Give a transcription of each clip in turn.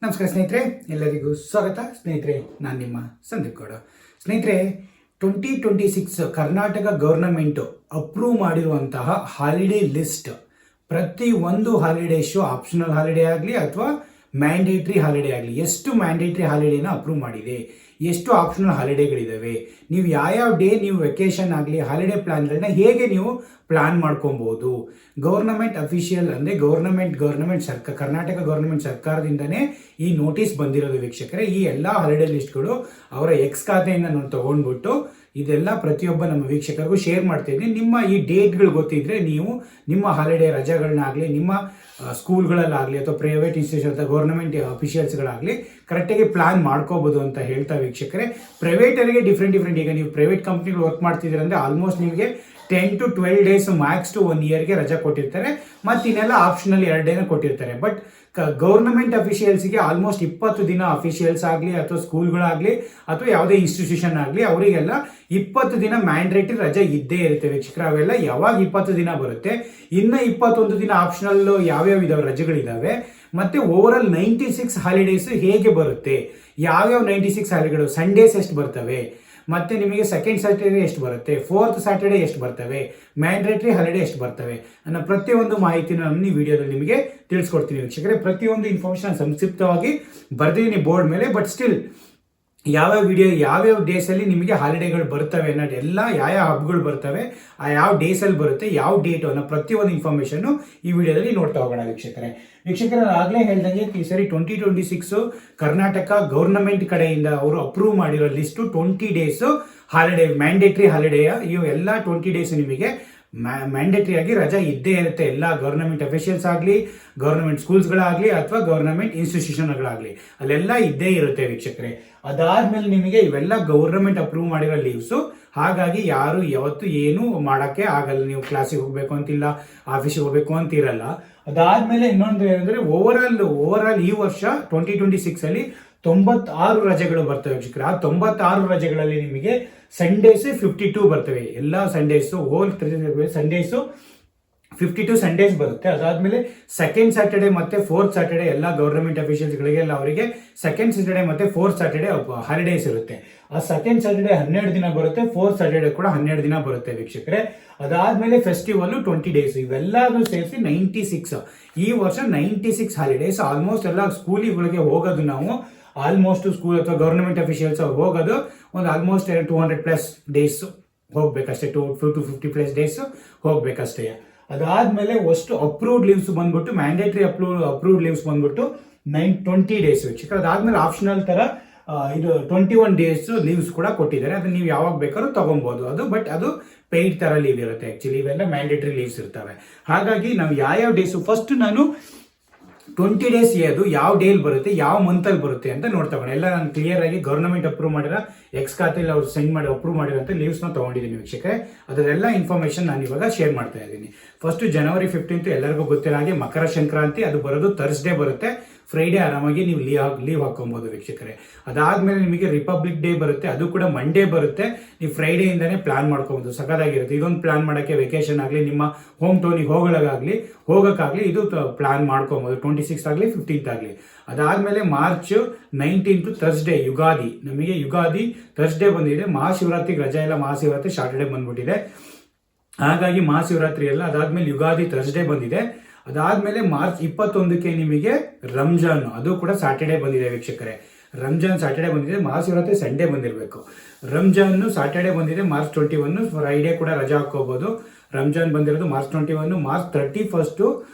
ನಮಸ್ಕಾರ ಸ್ನೇಹಿತರೆ, ಎಲ್ಲರಿಗೂ ಸ್ವಾಗತ. ಸ್ನೇಹಿತರೆ, ನಾನು ನಿಮ್ಮ ಸಂದೀಪ್ ಗೌಡ. ಸ್ನೇಹಿತರೆ, 2026 ಕರ್ನಾಟಕ ಗೌರ್ನಮೆಂಟು ಅಪ್ರೂವ್ ಮಾಡಿರುವಂತಹ ಹಾಲಿಡೇ ಲಿಸ್ಟ್, ಪ್ರತಿ ಒಂದು ಹಾಲಿಡೇಶು ಆಪ್ಷನಲ್ ಹಾಲಿಡೇ ಆಗಲಿ ಅಥವಾ ಮ್ಯಾಂಡೇಟ್ರಿ ಹಾಲಿಡೇ ಆಗಲಿ, ಎಷ್ಟು ಮ್ಯಾಂಡೇಟ್ರಿ ಹಾಲಿಡೇನ ಅಪ್ರೂವ್ ಮಾಡಿದೆ, ಎಷ್ಟು ಆಪ್ಷನಲ್ ಹಾಲಿಡೇಗಳಿದ್ದಾವೆ, ನೀವು ಯಾವ್ಯಾವ ಡೇ ನೀವು ವೆಕೇಷನ್ ಆಗಲಿ ಹಾಲಿಡೇ ಪ್ಲಾನ್ಗಳನ್ನ ಹೇಗೆ ನೀವು ಪ್ಲಾನ್ ಮಾಡ್ಕೊಬೋದು. ಗೌರ್ನಮೆಂಟ್ ಅಫಿಷಿಯಲ್ ಅಂದರೆ ಗೌರ್ನಮೆಂಟ್ ಕರ್ನಾಟಕ ಗೌರ್ನಮೆಂಟ್ ಸರ್ಕಾರದಿಂದನೇ ಈ ನೋಟಿಸ್ ಬಂದಿರೋದು ವೀಕ್ಷಕರೇ. ಈ ಎಲ್ಲ ಹಾಲಿಡೇ ಲಿಸ್ಟ್ಗಳು ಅವರ ಎಕ್ಸ್ ಖಾತೆಯಿಂದ ನಾನು ತೊಗೊಂಡ್ಬಿಟ್ಟು ಇದೆಲ್ಲ ಪ್ರತಿಯೊಬ್ಬ ನಮ್ಮ ವೀಕ್ಷಕರಿಗೂ ಶೇರ್ ಮಾಡ್ತಿದ್ದೀನಿ. ನಿಮ್ಮ ಈ ಡೇಟ್ಗಳು ಗೊತ್ತಿದ್ರೆ ನೀವು ನಿಮ್ಮ ಹಾಲಿಡೇ ರಜೆಗಳನ್ನಾಗಲಿ ನಿಮ್ಮ ಸ್ಕೂಲ್ಗಳಲ್ಲಾಗಲಿ ಅಥವಾ ಪ್ರೈವೇಟ್ ಇನ್ಸ್ಟಿಟ್ಯೂಷನ್ ಅಥವಾ ಗೌರ್ನಮೆಂಟ್ ಅಫಿಷಿಯಲ್ಸ್ಗಳಾಗಲಿ ಕರೆಕ್ಟಾಗಿ ಪ್ಲಾನ್ ಮಾಡ್ಕೋಬೋದು ಅಂತ ಹೇಳ್ತಾ ವೀಕ್ಷಕರೇ. ಪ್ರೈವೇಟರಿಗೆ ಡಿಫ್ರೆಂಟ್ ಈಗ ನೀವು ಪ್ರೈವೇಟ್ ಕಂಪ್ನಿಗಳು ವರ್ಕ್ ಮಾಡ್ತಿದ್ದೀರ ಅಂದರೆ ಆಲ್ಮೋಸ್ಟ್ ನಿಮಗೆ 10 to 12 ಡೇಸ್ ಮ್ಯಾಕ್ಸ್ ಟು 1 ಇಯರ್ಗೆ ರಜೆ ಕೊಟ್ಟಿರ್ತಾರೆ. ಮತ್ತು ಇನ್ನೆಲ್ಲ ಆಪ್ಷನಲ್ 2 ಡೇನ ಕೊಟ್ಟಿರ್ತಾರೆ. ಬಟ್ ಗೌರ್ನಮೆಂಟ್ ಅಫಿಷಿಯಲ್ಸ್ಗೆ ಆಲ್ಮೋಸ್ಟ್ 20 ದಿನ ಅಫಿಷಿಯಲ್ಸ್ ಆಗಲಿ ಅಥವಾ ಸ್ಕೂಲ್ಗಳಾಗಲಿ ಅಥವಾ ಯಾವುದೇ ಇನ್ಸ್ಟಿಟ್ಯೂಷನ್ ಆಗಲಿ ಅವರಿಗೆಲ್ಲ 20 ದಿನ ಮ್ಯಾಂಡೇಟರಿ ರಜೆ ಇದ್ದೇ ಇರುತ್ತೆ ವೀಕ್ಷಕರ. ಅವೆಲ್ಲ ಯಾವಾಗ 20 ದಿನ ಬರುತ್ತೆ, ಇನ್ನು 21 ದಿನ ಆಪ್ಷನಲ್ ಯಾವ್ಯಾವ ಇದಾವೆ ರಜೆಗಳಿದ್ದಾವೆ, ಮತ್ತು ಓವರಾಲ್ 96 ಹಾಲಿಡೇಸ್ ಹೇಗೆ ಬರುತ್ತೆ, ಯಾವ್ಯಾವ 96 ಹಾಲಿಡೇಗಳು, ಸಂಡೇಸ್ ಎಷ್ಟು ಬರ್ತವೆ, ಮತ್ತು ನಿಮಗೆ ಸೆಕೆಂಡ್ ಸ್ಯಾಟರ್ಡೇ ಎಷ್ಟು ಬರುತ್ತೆ, ಫೋರ್ತ್ ಸ್ಯಾಟರ್ಡೇ ಎಷ್ಟು ಬರ್ತವೆ, ಮ್ಯಾಂಡೇಟ್ರಿ ಹಾಲಿಡೇ ಎಷ್ಟು ಬರ್ತವೆ ಅನ್ನೋ ಪ್ರತಿಯೊಂದು ಮಾಹಿತಿನ ನಾನು ಈ ವಿಡಿಯೋದಲ್ಲಿ ನಿಮಗೆ ತಿಳಿಸ್ಕೊಡ್ತೀನಿ ವೀಕ್ಷಕರೇ. ಪ್ರತಿಯೊಂದು ಇನ್ಫಾರ್ಮೇಷನ್ ಸಂಕ್ಷಿಪ್ತವಾಗಿ ಬರ್ದಿದ್ದೀನಿ ಬೋರ್ಡ್ ಮೇಲೆ. ಬಟ್ ಸ್ಟಿಲ್ ಯಾವ್ಯಾವ ಡೇಸಲ್ಲಿ ನಿಮಗೆ ಹಾಲಿಡೇಗಳು ಬರ್ತವೆ ಅನ್ನೋದು ಎಲ್ಲ ಯಾವ ಹಬ್ಗಳು ಬರ್ತವೆ, ಆ ಯಾವ ಡೇಸಲ್ಲಿ ಬರುತ್ತೆ, ಯಾವ ಡೇಟು ಅನ್ನೋ ಪ್ರತಿಯೊಂದು ಇನ್ಫಾರ್ಮೇಷನ್ನು ಈ ವಿಡಿಯೋದಲ್ಲಿ ನೋಡ್ತಾ ಹೋಗೋಣ ವೀಕ್ಷಕರೇ. ಆಗಲೇ ಹೇಳ್ದಂಗೆ ಈ ಸರಿ 2026 ಕರ್ನಾಟಕ ಗೌರ್ನಮೆಂಟ್ ಕಡೆಯಿಂದ ಅವರು ಅಪ್ರೂವ್ ಮಾಡಿರೋ ಲಿಸ್ಟು 20 ಡೇಸು ಹಾಲಿಡೇ, ಮ್ಯಾಂಡೇಟ್ರಿ ಹಾಲಿಡೇಯ ಇವು ಎಲ್ಲ 20 ಡೇಸ್ ನಿಮಗೆ ಮ್ಯಾಂಡೇಟ್ರಿ ಆಗಿ ರಜಾ ಇದ್ದೇ ಇರುತ್ತೆ. ಎಲ್ಲ ಗೌರ್ನಮೆಂಟ್ ಅಫಿಷಿಯಲ್ಸ್ ಆಗಲಿ, ಗೌರ್ನಮೆಂಟ್ ಸ್ಕೂಲ್ಸ್ಗಳಾಗಲಿ ಅಥವಾ ಗೌರ್ನಮೆಂಟ್ ಇನ್ಸ್ಟಿಟ್ಯೂಷನ್ಗಳಾಗಲಿ ಅಲ್ಲೆಲ್ಲ ಇದ್ದೇ ಇರುತ್ತೆ ವೀಕ್ಷಕರೇ. ಅದಾದ್ಮೇಲೆ ನಿಮಗೆ ಇವೆಲ್ಲ ಗೌರ್ನಮೆಂಟ್ ಅಪ್ರೂವ್ ಮಾಡಿರೋ ಲೀವ್ಸು. ಹಾಗಾಗಿ ಯಾರು ಯಾವತ್ತು ಏನು ಮಾಡೋಕ್ಕೆ ಆಗಲ್ಲ. ನೀವು ಕ್ಲಾಸಿಗೆ ಹೋಗಬೇಕು ಅಂತಿಲ್ಲ, ಆಫೀಸಿಗೆ ಹೋಗಬೇಕು ಅಂತಿರಲ್ಲ. ಅದಾದ್ಮೇಲೆ ಇನ್ನೊಂದು ಏನಂದರೆ ಓವರಾಲ್ ಈ ವರ್ಷ 2026 96 ರಜೆಗಳು ಬರ್ತವೆ ವೀಕ್ಷಕರ. ಆ 96 ರಜೆಗಳಲ್ಲಿ ನಿಮಗೆ ಸಂಡೇಸ್ 52 ಬರ್ತವೆ. ಎಲ್ಲ ಸಂಡೇಸು ಸಂಡೇಸು 52 ಸಂಡೇಸ್ ಬರುತ್ತೆ. ಅದಾದಮೇಲೆ ಸೆಕೆಂಡ್ ಸ್ಯಾಟರ್ಡೇ ಮತ್ತು ಫೋರ್ತ್ ಸ್ಯಾಟರ್ಡೇ ಎಲ್ಲ ಗೌರ್ನಮೆಂಟ್ ಅಫಿಷಿಯಲ್ಸ್ಗಳಿಗೆಲ್ಲ ಅವರಿಗೆ ಸೆಕೆಂಡ್ ಸ್ಯಾಟರ್ಡೇ ಮತ್ತು ಫೋರ್ತ್ ಸ್ಯಾಟರ್ಡೇ ಹಾಲಿಡೇಸ್ ಇರುತ್ತೆ. ಆ ಸೆಕೆಂಡ್ ಸ್ಯಾಟರ್ಡೇ 12 ದಿನ ಬರುತ್ತೆ, ಫೋರ್ತ್ ಸ್ಯಾಟರ್ಡೇ ಕೂಡ 12 ದಿನ ಬರುತ್ತೆ ವೀಕ್ಷಕರೇ. ಅದಾದಮೇಲೆ ಫೆಸ್ಟಿವಲ್ಲು 20 ಡೇಸ್, ಇವೆಲ್ಲರೂ ಸೇರಿಸಿ 96. ಈ ವರ್ಷ 96 ಹಾಲಿಡೇಸ್. ಆಲ್ಮೋಸ್ಟ್ ಎಲ್ಲ ಸ್ಕೂಲಿಗಳಿಗೆ ಹೋಗೋದು ನಾವು ಆಲ್ಮೋಸ್ಟ್ ಸ್ಕೂಲ್ ಅಥವಾ ಗೌರ್ನಮೆಂಟ್ ಅಫಿಷಿಯಲ್ಸ್ ಅವ್ರು ಹೋಗೋದು ಒಂದು ಆಲ್ಮೋಸ್ಟ್ 200+ ಡೇಸ್ ಹೋಗ್ಬೇಕಷ್ಟೇ, 250+ ಡೇಸ್ ಹೋಗ್ಬೇಕಷ್ಟೇ. ಅದಾದ್ಮೇಲೆ ಅಷ್ಟು ಅಪ್ರೂವ್ಡ್ ಲೀವ್ಸ್ ಬಂದ್ಬಿಟ್ಟು ಮ್ಯಾಂಡೇಟ್ರಿ ಅಪ್ರೂವ್ಡ್ ಲೀವ್ಸ್ ಬಂದ್ಬಿಟ್ಟು 20 ಡೇಸ್ ವೀಕ್ಷಕರು. ಅದಾದ್ಮೇಲೆ ಆಪ್ಷನಲ್ ತರ ಇದು 21 ಡೇಸ್ ಲೀವ್ಸ್ ಕೂಡ ಕೊಟ್ಟಿದ್ದಾರೆ. ಅದನ್ನ ನೀವು ಯಾವಾಗ ಬೇಕಾದ್ರೂ ತಗೊಬಹುದು. ಬಟ್ ಅದು ಪೇಯ್ಡ್ ತರ ಲೀವ್ ಇರುತ್ತೆ. ಆಕ್ಚುಲಿ ಇವೆಲ್ಲ ಮ್ಯಾಂಡೇಟ್ರಿ ಲೀವ್ಸ್ ಇರ್ತವೆ. ಹಾಗಾಗಿ ನಾವು ಯಾವ ಡೇಸು ಫಸ್ಟ್ ನಾನು 20 ಡೇಸ್ ಅದು ಯಾವ ಡೇಲ್ ಬರುತ್ತೆ, ಯಾವ ಮಂತಲ್ಲಿ ಬರುತ್ತೆ ಅಂತ ನೋಡ್ತಾ ಎಲ್ಲ ನಾನು ಕ್ಲಿಯರ್ ಆಗಿ ಗೌರ್ನಮೆಂಟ್ ಅಪ್ರೂವ್ ಮಾಡಿರೋ ಎಕ್ಸ್ ಖಾತೆಯಲ್ಲಿ ಅವ್ರು ಸೆಂಡ್ ಮಾಡಿ ಅಪ್ರೂವ್ ಮಾಡಿರೋಂಥ ಲೀವ್ಸ್ನ ತೊಗೊಂಡಿದ್ದೀನಿ ವೀಕ್ಷಕರೇ. ಅದರೆಲ್ಲ ಇನ್ಫಾರ್ಮೇಷನ್ ನಾನು ಇವಾಗ ಶೇರ್ ಮಾಡ್ತಾ ಇದ್ದೀನಿ. ಫಸ್ಟ್ ಜನವರಿ 15 ಎಲ್ಲರಿಗೂ ಗೊತ್ತಿರೋ ಹಾಗೆ ಮಕರ ಸಂಕ್ರಾಂತಿ, ಅದು ಬರೋದು ಥರ್ಸ್ಡೇ ಬರುತ್ತೆ. ಫ್ರೈಡೇ ಆರಾಮಾಗಿ ನೀವು ಲೀವ್ ಹಾಕೊಬಹುದು ವೀಕ್ಷಕರೇ. ಅದಾದ್ಮೇಲೆ ನಿಮಗೆ ರಿಪಬ್ಲಿಕ್ ಡೇ ಬರುತ್ತೆ, ಅದು ಕೂಡ ಮಂಡೇ ಬರುತ್ತೆ. ನೀವು ಫ್ರೈಡೇಯಿಂದನೇ ಪ್ಲಾನ್ ಮಾಡ್ಕೊಬೋದು, ಸಖತ್ತಾಗಿರುತ್ತೆ. ಇದೊಂದು ಪ್ಲಾನ್ ಮಾಡೋಕ್ಕೆ ವೆಕೇಶನ್ ಆಗಲಿ, ನಿಮ್ಮ ಹೋಮ್ ಟೌನಿಗೆ ಹೋಗೋಕ್ಕಾಗಲಿ ಇದು ಪ್ಲಾನ್ ಮಾಡ್ಕೊಬೋದು. 26 ಆಗಲಿ 15 ಆಗಲಿ. ಅದಾದಮೇಲೆ ಮಾರ್ಚ್ 19 ಥರ್ಸ್ಡೇ ಯುಗಾದಿ, ನಮಗೆ ಯುಗಾದಿ ಥರ್ಸ್ಡೇ ಬಂದಿದೆ. ಮಹಾಶಿವರಾತ್ರಿಗೆ ರಜೆ ಇಲ್ಲ, ಮಹಾಶಿವರಾತ್ರಿ ಸಾಟರ್ಡೇ ಬಂದ್ಬಿಟ್ಟಿದೆ. ಹಾಗಾಗಿ ಮಹಾಶಿವರಾತ್ರಿ ಎಲ್ಲ ಅದಾದ್ಮೇಲೆ ಯುಗಾದಿ ಥರ್ಸ್ಡೇ ಬಂದಿದೆ. ಅದಾದ್ಮೇಲೆ ಮಾರ್ಚ್ 21ಕ್ಕೆ ನಿಮಗೆ ರಂಜಾನ್, ಅದು ಕೂಡ ಸ್ಯಾಟರ್ಡೇ ಬಂದಿದೆ ವೀಕ್ಷಕರೇ. ರಂಜಾನ್ ಸ್ಯಾಟರ್ಡೇ ಬಂದಿದೆ, ಮಹಾಶಿವರಾತ್ರಿ ಸಂಡೇ ಬಂದಿರಬೇಕು. ರಂಜಾನ್ ಸ್ಯಾಟರ್ಡೇ ಬಂದಿದೆ, ಮಾರ್ಚ್ 21 ಫ್ರೈಡೇ ಕೂಡ ರಜಾ ಹಾಕೋಬಹುದು. ರಂಜಾನ್ ಬಂದಿರೋದು ಮಾರ್ಚ್ 21. ಮಾರ್ಚ್ 31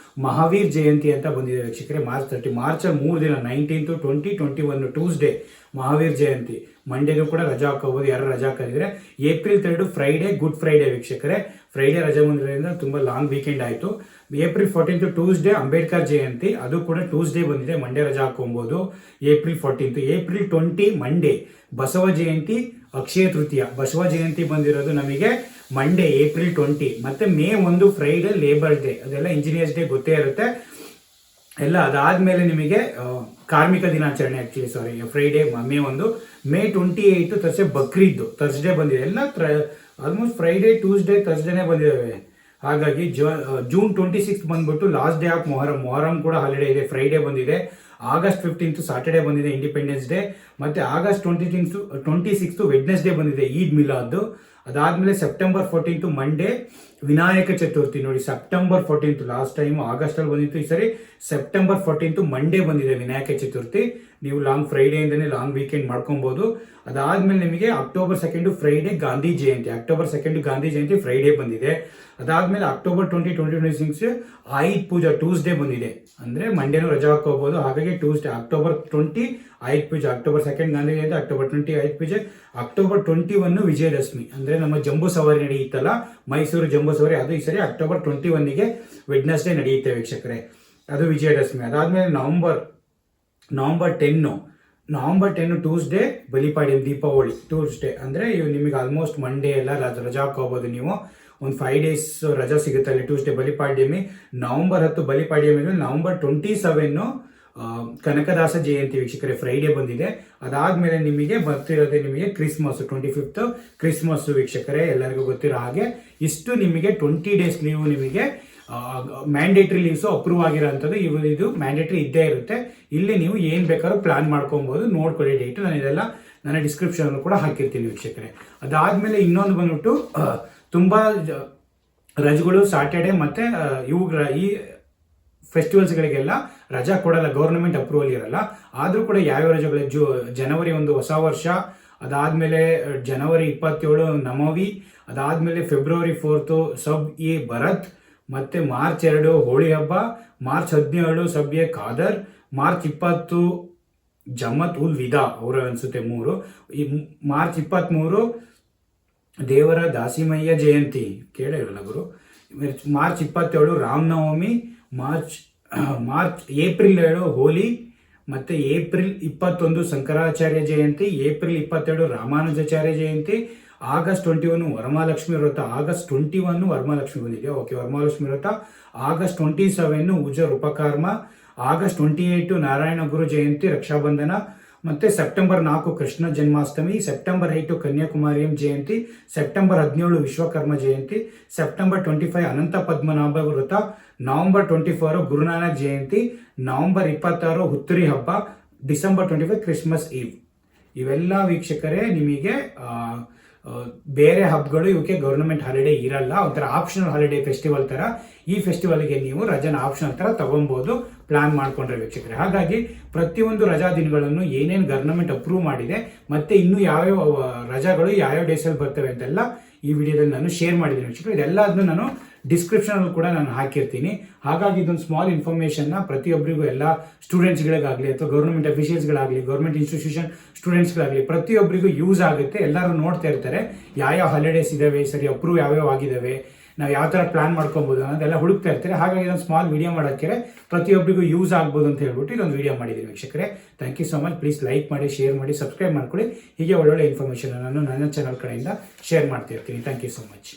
ಮಹಾವೀರ್ ಜಯಂತಿ ಅಂತ ಬಂದಿದೆ ವೀಕ್ಷಕರೇ. ಮಾರ್ಚ್ 3 ದಿನ 19, 20, 21 ಟ್ಯೂಸ್ಡೇ ಮಹಾವೀರ್ ಜಯಂತಿ. ಮಂಡೇನೂ ಕೂಡ ರಜಾ ಹಾಕೋಬಹುದು, ಯಾರು ರಜಾ ಹಾಕಿದ್ರೆ. ಏಪ್ರಿಲ್ 3 ಫ್ರೈಡೇ ಗುಡ್ ಫ್ರೈಡೇ ವೀಕ್ಷಕರೇ. ಫ್ರೈಡೇ ರಜಾ ಬಂದಿರೋದ್ರಿಂದ ತುಂಬ ಲಾಂಗ್ ವೀಕೆಂಡ್ ಆಯಿತು. ಏಪ್ರಿಲ್ 14 ಟ್ಯೂಸ್ಡೇ ಅಂಬೇಡ್ಕರ್ ಜಯಂತಿ, ಅದು ಕೂಡ ಟ್ಯೂಸ್ಡೇ ಬಂದಿದೆ, ಮಂಡೇ ರಜಾ ಹಾಕೊಬಹುದು. April 14. April 20 Monday Basava Jayanti, Akshaya Tritiya. Basava Jayanti ಬಂದಿರೋದು ನಮಗೆ ಮಂಡೇ ಏಪ್ರಿಲ್ 20. ಮತ್ತು ಮೇ 1 ಫ್ರೈಡೇ ಲೇಬರ್ ಡೇ, ಅದೆಲ್ಲ ಇಂಜಿನಿಯರ್ಸ್ ಡೇ ಗೊತ್ತೇ ಇರುತ್ತೆ ಎಲ್ಲ. ಅದಾದಮೇಲೆ ನಿಮಗೆ ಕಾರ್ಮಿಕ ದಿನಾಚರಣೆ, Friday May 1. May 28 Thursday Bakrid Thursday ಬಂದಿದೆ. ಎಲ್ಲ ಆಲ್ಮೋಸ್ಟ್ ಫ್ರೈಡೇ ಟ್ಯೂಸ್ಡೇ ಥರ್ಸ್ಡೇನೇ ಬಂದಿದ್ದಾವೆ. ಹಾಗಾಗಿ ಜೂನ್ 26 ಬಂದ್ಬಿಟ್ಟು ಲಾಸ್ಟ್ ಡೇ ಆಫ್ ಮೊಹರಂ ಕೂಡ ಹಾಲಿಡೇ ಇದೆ, ಫ್ರೈಡೇ ಬಂದಿದೆ. ಆಗಸ್ಟ್ 15 ಸಾಟರ್ಡೆ ಬಂದಿದೆ ಇಂಡಿಪೆಂಡೆನ್ಸ್ ಡೇ, ಮತ್ತು ಆಗಸ್ಟ್ 26 ವೆಡ್ನೆಸ್ಡೇ ಬಂದಿದೆ ಈದ್ ಮಿಲಾದ್. ಅದಾದಮೇಲೆ ಸೆಪ್ಟೆಂಬರ್ 14 ಮಂಡೇ ವಿನಾಯಕ ಚತುರ್ಥಿ. ನೋಡಿ, ಸೆಪ್ಟೆಂಬರ್ 14 ಲಾಸ್ಟ್ ಟೈಮ್ ಆಗಸ್ಟಲ್ಲಿ ಬಂದಿತ್ತು, ಈ ಸರಿ ಸೆಪ್ಟೆಂಬರ್ 14 ಮಂಡೇ ಬಂದಿದೆ ವಿನಾಯಕ ಚತುರ್ಥಿ. ನೀವು ಲಾಂಗ್ ಫ್ರೈಡೆಯಿಂದನೇ ಲಾಂಗ್ ವೀಕೆಂಡ್ ಮಾಡ್ಕೊಬೋದು. ಅದಾದಮೇಲೆ ನಿಮಗೆ October 2 Friday Gandhi Jayanti. October 2 Gandhi Jayanti Friday ಬಂದಿದೆ. ಅದಾದಮೇಲೆ ಅಕ್ಟೋಬರ್ 20, 2026 ಆಯುಧ್ ಪೂಜಾ ಟ್ಯೂಸ್ಡೇ ಬಂದಿದೆ. ಅಂದರೆ ಮಂಡೇನೂ ರಜಾ ಹಾಕೋಬಹುದು. ಹಾಗಾಗಿ ಟ್ಯೂಸ್ಡೇ ಅಕ್ಟೋಬರ್ 20 ಆಯುಧ್ ಪೂಜೆ, ಅಕ್ಟೋಬರ್ 2 ಗಾಂಧಿ ಜಯಂತಿ, ಅಕ್ಟೋಬರ್ 20 ಆಯುಧ್ ಪೂಜೆ, ಅಕ್ಟೋಬರ್ 21 ವಿಜಯದಶಮಿ. ಅಂದರೆ ನಮ್ಮ ಜಂಬೂ ಸವಾರಿ ನಡೆಯುತ್ತಲ್ಲ, ಮೈಸೂರು ಜಂಬೂ ಸವಾರಿ, ಅದು ಈ ಸರಿ ಅಕ್ಟೋಬರ್ 21ಗೆ ವೆಡ್ನೆಸ್ಡೇ ನಡೆಯುತ್ತೆ ವೀಕ್ಷಕರೇ, ಅದು ವಿಜಯದಶಮಿ. ಅದಾದಮೇಲೆ November 10 Tuesday Balipadyami, Deepavali Tuesday. ಅಂದರೆ ನಿಮಗೆ ಆಲ್ಮೋಸ್ಟ್ ಮಂಡೇ ಎಲ್ಲ ರಜಾ ಹಾಕೋಬೋದು. ನೀವು ಒಂದು 5 days ರಜಾ ಸಿಗುತ್ತೆ ಅಲ್ಲಿ. Tuesday Balipadyami, November 10 Balipadyami. November 27 Kanakadasa Jayanti ವೀಕ್ಷಕರೇ, ಫ್ರೈಡೇ ಬಂದಿದೆ. ಅದಾದಮೇಲೆ ನಿಮಗೆ ಬರ್ತಿರೋದೇ ನಿಮಗೆ ಕ್ರಿಸ್ಮಸ್, 25th ಕ್ರಿಸ್ಮಸ್ ವೀಕ್ಷಕರೇ, ಎಲ್ಲರಿಗೂ ಗೊತ್ತಿರೋ ಹಾಗೆ. ಇಷ್ಟು ನಿಮಗೆ 20 days ಲೀವ್ ನಿಮಗೆ ಮ್ಯಾಂಡೇಟ್ರಿ ಲೀವ್ಸು ಅಪ್ರೂವ್ ಆಗಿರೋಂಥದ್ದು. ಇದು ಮ್ಯಾಂಡೇಟ್ರಿ ಇದ್ದೇ ಇರುತ್ತೆ. ಇಲ್ಲಿ ನೀವು ಏನು ಬೇಕಾದ್ರೂ ಪ್ಲಾನ್ ಮಾಡ್ಕೊಬೋದು. ನೋಡ್ಕೊಳ್ಳಿ ಡೇಟು, ನಾನು ಇದೆಲ್ಲ ನನ್ನ ಡಿಸ್ಕ್ರಿಪ್ಷನ್ ಕೂಡ ಹಾಕಿರ್ತೀನಿ ವೀಕ್ಷಕರೇ. ಅದಾದಮೇಲೆ ಇನ್ನೊಂದು ಬಂದ್ಬಿಟ್ಟು ತುಂಬ ರಜೆಗಳು ಸಾಟರ್ಡೆ ಮತ್ತು ಈ ಫೆಸ್ಟಿವಲ್ಸ್ಗಳಿಗೆಲ್ಲ ರಜಾ ಕೊಡಲ್ಲ, ಗೌರ್ಮೆಂಟ್ ಅಪ್ರೂವಲ್ ಇರಲ್ಲ. ಆದರೂ ಕೂಡ ಯಾವ್ಯಾವ ರಜೆಗಳು, ಜನವರಿ 1 ಹೊಸ ವರ್ಷ, ಅದಾದಮೇಲೆ ಜನವರಿ 27 ನಮವಿ, ಅದಾದಮೇಲೆ ಫೆಬ್ರವರಿ 4 ಸಬ್ ಎ ಬರತ್, ಮತ್ತು ಮಾರ್ಚ್ 2 ಹೋಳಿ ಹಬ್ಬ, ಮಾರ್ಚ್ 17 ಸಬ್ ಎ ಖಾದರ್, ಮಾರ್ಚ್ 20 ಜಮತ್ ಉಲ್ ವಿದಾ ಅವರು ಅನಿಸುತ್ತೆ 3, ಈ ಮಾರ್ಚ್ 23 ದೇವರ ದಾಸಿಮಯ್ಯ ಜಯಂತಿ, ಕೇಳಿರಲ್ಲ ಗುರು. ಮಾರ್ಚ್ 27 ರಾಮನವಮಿ, ಏಪ್ರಿಲ್ 7 ಹೋಲಿ, ಮತ್ತು April 21 Shankaracharya Jayanti, April 22 Ramanujacharya Jayanti, August 21 Varamahalakshmi Vrata, August 21 Varamahalakshmi ಬಂದಿದೆ, okay, Varamahalakshmi Vrata, August 27 Yajur Upakarma, August 28 Narayana Guru Jayanti Rakshabandhan, ಮತ್ತು ಸೆಪ್ಟೆಂಬರ್ 4 ಕೃಷ್ಣ ಜನ್ಮಾಷ್ಟಮಿ, ಸೆಪ್ಟೆಂಬರ್ 8 ಕನ್ಯಾಕುಮಾರಿಯಂ ಜಯಂತಿ, ಸೆಪ್ಟೆಂಬರ್ 17 ವಿಶ್ವಕರ್ಮ ಜಯಂತಿ, ಸೆಪ್ಟೆಂಬರ್ 25 ಅನಂತ ಪದ್ಮನಾಭ ವ್ರತ, ನವಂಬರ್ 24 ಗುರುನಾನಕ್ ಜಯಂತಿ, ನವಂಬರ್ 26 ಹುತ್ತರಿ ಹಬ್ಬ, ಡಿಸೆಂಬರ್ 25 ಕ್ರಿಸ್ಮಸ್ ಈವ್. ಇವೆಲ್ಲ ವೀಕ್ಷಕರೇ ನಿಮಗೆ ಬೇರೆ ಹಬ್ಬಗಳು. ಇವಕ್ಕೆ ಗೌರ್ಮೆಂಟ್ ಹಾಲಿಡೇ ಇರಲ್ಲ, ಒಂಥರ ಆಪ್ಷನಲ್ ಹಾಲಿಡೇ ಫೆಸ್ಟಿವಲ್ ಥರ. ಈ ಫೆಸ್ಟಿವಲ್ಗೆ ನೀವು ರಜಾನ ಆಪ್ಷನಲ್ ಥರ ತಗೊಬೋದು ಪ್ಲಾನ್ ಮಾಡ್ಕೊಂಡ್ರೆ ವೀಕ್ಷಕರೇ. ಹಾಗಾಗಿ ಪ್ರತಿಯೊಂದು ರಜಾ ದಿನಗಳನ್ನು ಏನೇನು ಗವರ್ನಮೆಂಟ್ ಅಪ್ರೂವ್ ಮಾಡಿದೆ, ಮತ್ತು ಇನ್ನೂ ಯಾವ್ಯಾವ ರಜಾಗಳು ಯಾವ್ಯಾವ ಡೇಸಲ್ಲಿ ಬರ್ತವೆ ಅಂತೆಲ್ಲ ಈ ವಿಡಿಯೋದಲ್ಲಿ ನಾನು ಶೇರ್ ಮಾಡಿದ್ದೀನಿ ವೀಕ್ಷಕರು. ಇದೆಲ್ಲದನ್ನು ನಾನು ಡಿಸ್ಕ್ರಿಪ್ಷನಲ್ಲಿ ಕೂಡ ನಾನು ಹಾಕಿರ್ತೀನಿ. ಹಾಗಾಗಿ ಇದೊಂದು ಸ್ಮಾಲ್ ಇನ್ಫಾರ್ಮೇಷನ್ನ ಪ್ರತಿಯೊಬ್ಬರಿಗೂ, ಎಲ್ಲ ಸ್ಟೂಡೆಂಟ್ಸ್ಗಳಿಗಾಗಲಿ ಅಥವಾ ಗೌರ್ಮೆಂಟ್ ಅಫಿಷಿಯಲ್ಸ್ಗಳಾಗಲಿ, ಗೌರ್ಮೆಂಟ್ ಇನ್ಸ್ಟಿಟ್ಯೂಷನ್ ಸ್ಟೂಡೆಂಟ್ಸ್ಗಳಾಗಲಿ ಪ್ರತಿಯೊಬ್ಬರಿಗೂ ಯೂಸ್ ಆಗುತ್ತೆ. ಎಲ್ಲರೂ ನೋಡ್ತಾ ಇರ್ತಾರೆ ಯಾವ ಹಾಲಿಡೇಸ್ ಇದ್ದಾವೆ, ಸರಿ ಅಪ್ರೂವ್ ಯಾವ್ಯಾವ ಆಗಿದ್ದಾವೆ, ನಾವು ಯಾವ ಥರ ಪ್ಲಾನ್ ಮಾಡ್ಕೊಬೋದು ಅನ್ನೋದೆಲ್ಲ ಹುಡುಕ್ತಾ ಇರ್ತಾರೆ. ಹಾಗಾಗಿ ಇದೊಂದು ಸ್ಮಾಲ್ ವಿಡಿಯೋ ಮಾಡೋಕ್ಕೆ ಪ್ರತಿಯೊಬ್ಬರಿಗೂ ಯೂಸ್ ಆಗ್ಬೋದು ಅಂತ ಹೇಳ್ಬಿಟ್ಟು ಇದೊಂದು ವಿಡಿಯೋ ಮಾಡಿದ್ದೀನಿ ವೀಕ್ಷಕರೇ. Thank you so much. Please like ಮಾಡಿ, ಶೇರ್ ಮಾಡಿ, ಸಬ್ಸ್ಕ್ರೈಬ್ ಮಾಡ್ಕೊಳ್ಳಿ. ಹೀಗೆ ಒಳ್ಳೊಳ್ಳೆ ಇನ್ಫಾರ್ಮೇಷನ್ ನಾನು ನನ್ನ ಚಾನಲ್ ಕಡೆಯಿಂದ ಶೇರ್ ಮಾಡ್ತಿರ್ತೀನಿ. Thank you so much.